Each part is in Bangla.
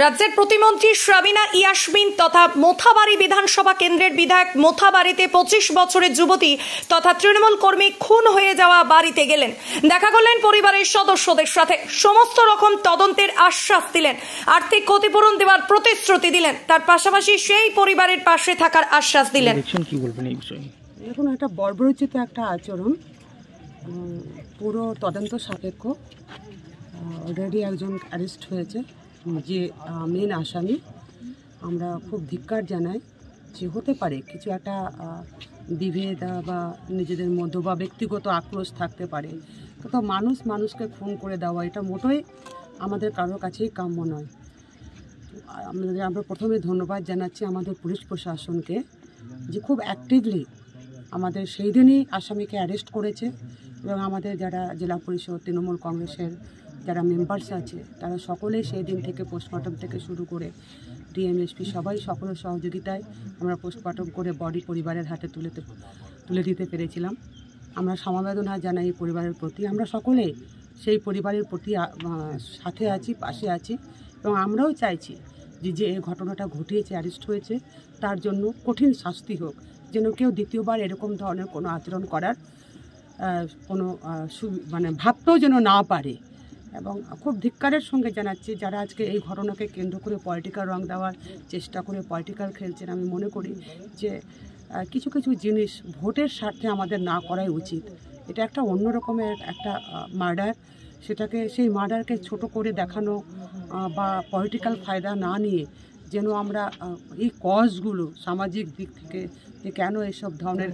রাজ্যের প্রতিমন্ত্রী সাবিনা ইয়াসমিন তথা মোথাবাড়ি বিধানসভা কেন্দ্রের বিধায়ক মোথাবাড়িতে 25 বছরের যুবতী তথা তৃণমূল কর্মী খুন হয়ে যাওয়া বাড়িতে গেলেন। দেখা করলেন পরিবারের সদস্যদের সাথে, সমস্ত রকম তদন্তের আশ্বাস দিলেন, আর্থিক ক্ষতিপূরণ দেওয়ার প্রতিশ্রুতি দিলেন, তার পাশাপাশি সেই পরিবারের পাশে থাকার আশ্বাস দিলেন। কি বলবেন এই বিষয়ে? এখন একটা বর্বরোচিত একটা আচরণ, পুরো তদন্ত সাপেক্ষ। অলরেডি একজন অ্যারেস্ট হয়েছে, যে মেন আসামি। আমরা খুব ধিক্কার জানাই যে হতে পারে কিছু একটা বিভেদ বা নিজেদের মধ্যে বা ব্যক্তিগত আক্রোশ থাকতে পারে, কিন্তু মানুষকে খুন করে দেওয়া এটা মোটেই আমাদের কারোর কাছেই কাম্য নয়। আমরা প্রথমে ধন্যবাদ জানাচ্ছি আমাদের পুলিশ প্রশাসনকে, যে খুব অ্যাক্টিভলি আমাদের সেই দিনই আসামিকে অ্যারেস্ট করেছে, এবং আমাদের যারা জেলা পরিষদ তৃণমূল কংগ্রেসের যারা মেম্বার্স আছে তারা সকলেই সেই দিন থেকে পোস্টমর্টম থেকে শুরু করে ডিএমএসপি সবাই সকলের সহযোগিতায় আমরা পোস্টমর্টম করে বডি পরিবারের হাতে তুলে দিতে পেরেছিলাম। আমরা সমবেদনা জানাই এই পরিবারের প্রতি। আমরা সকলে সেই পরিবারের প্রতি সাথে আছি, পাশে আছি, এবং আমরাও চাইছি যে এই ঘটনাটা ঘটিয়েছে, অ্যারেস্ট হয়েছে, তার জন্য কঠিন শাস্তি হোক, যেন কেউ দ্বিতীয়বার এরকম ধরনের কোনো আচরণ করার কোনো ভাবতেও যেন না পারে। এবং খুব ধিক্কারের সঙ্গে জানাচ্ছি যারা আজকে এই ঘটনাকে কেন্দ্র করে পলিটিক্যাল রং দেওয়ার চেষ্টা করে পলিটিক্যাল খেলছেন। আমি মনে করি যে কিছু কিছু জিনিস ভোটের স্বার্থে আমাদের না করাই উচিত। এটা একটা অন্য রকমের একটা মার্ডার, সেটাকে সেই মার্ডারকে ছোট করে দেখানো বা পলিটিক্যাল ফায়দা না নিয়ে যেন আমরা এই কজগুলো সামাজিক দিক থেকে যে কেন এইসব ধরনের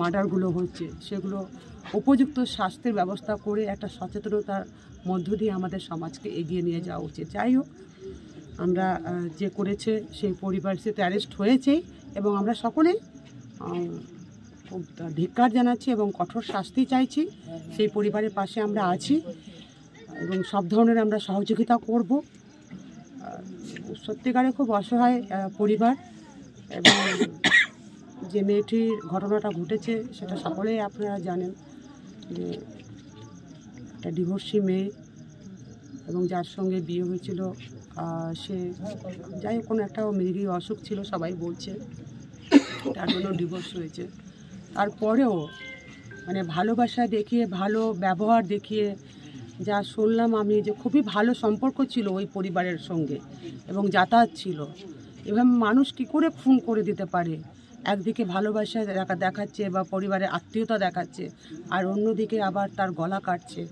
মার্ডারগুলো হচ্ছে সেগুলো উপযুক্ত শাস্তির ব্যবস্থা করে একটা সচেতনতার মধ্য দিয়ে আমাদের সমাজকে এগিয়ে নিয়ে যাওয়া উচিত। যাই হোক, আমরা যে করেছে সেই পরিবার সে অ্যারেস্ট হয়েছেই, এবং আমরা সকলেই খুব ধিক্কার জানাচ্ছি এবং কঠোর শাস্তি চাইছি। সেই পরিবারের পাশে আমরা আছি এবং সব ধরনের আমরা সহযোগিতা করব। সত্যিকারে খুব অসহায় পরিবার, এবং যে মেয়েটির ঘটনাটা ঘটেছে সেটা সকলেই আপনারা জানেন, যে একটা ডিভোর্সি মেয়ে, এবং যার সঙ্গে বিয়ে হয়েছিল সে যাই হোক কোনো একটা মৃগী অসুখ ছিল সবাই বলছে, তার জন্য ডিভোর্স হয়েছে। তারপরেও ভালোবাসা দেখিয়ে, ভালো ব্যবহার দেখিয়ে, যা শুনলাম আমি, যে খুবই ভালো সম্পর্ক ছিল ওই পরিবারের সঙ্গে এবং যাতায়াত ছিল। এভাবে মানুষ কী করে খুন করে দিতে পারে? একদিকে ভালোবাসা দেখাচ্ছে বা পরিবারের আত্মীয়তা দেখাচ্ছে, আর অন্যদিকে আবার তার গলা কাটছে।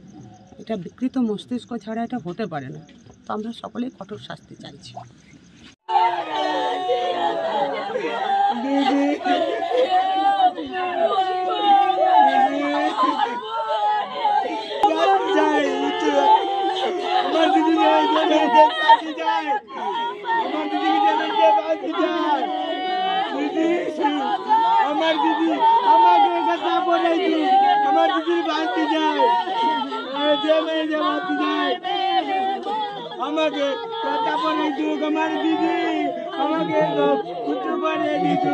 এটা বিকৃত মস্তিষ্ক ছাড়া এটা হতে পারে না। তো আমরা সকলেই কঠোর শাস্তি চাইছি। আমার দিদি আমাকে কথা বলেছি, আমার দিদির বাঁচতে যায়, আমাকে কথা বলেছি, আমার দিদি আমাকে কিছু বলে দিত।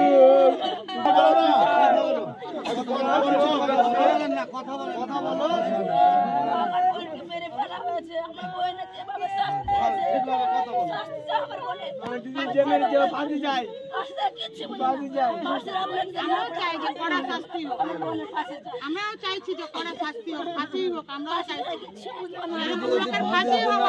আমরাও চাইছি যে কড়া শাস্তি হোক, ফাঁসি হোক, আমরাও চাইছি লোকের ফাঁসি হোক।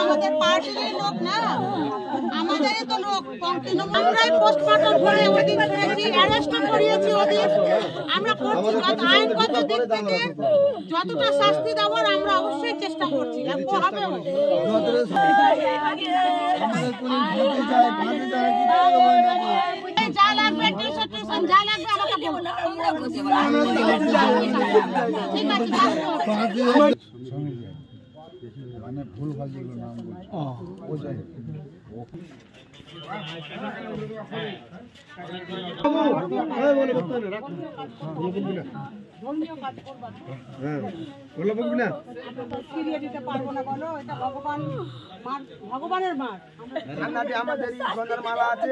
আমাদের পার্টির লোক না, আমাদেরই তো লোক। আমরাই পোস্টমর্টম করে ওদিন অ্যারেস্ট করিয়েছি, ওদিন আমরা করছি। আইনগত দিক থেকে যতটা শাস্তি দেওয়ার আমরা অবশ্যই চেষ্টা করছি। যা লাগবে টিউশন যা লাগবে আমাকে বলো, ঠিক আছে। মানে ভুল ভাল যেগুলো নাম বলছে ভগবানের মাঠ আমাদের মালা আছে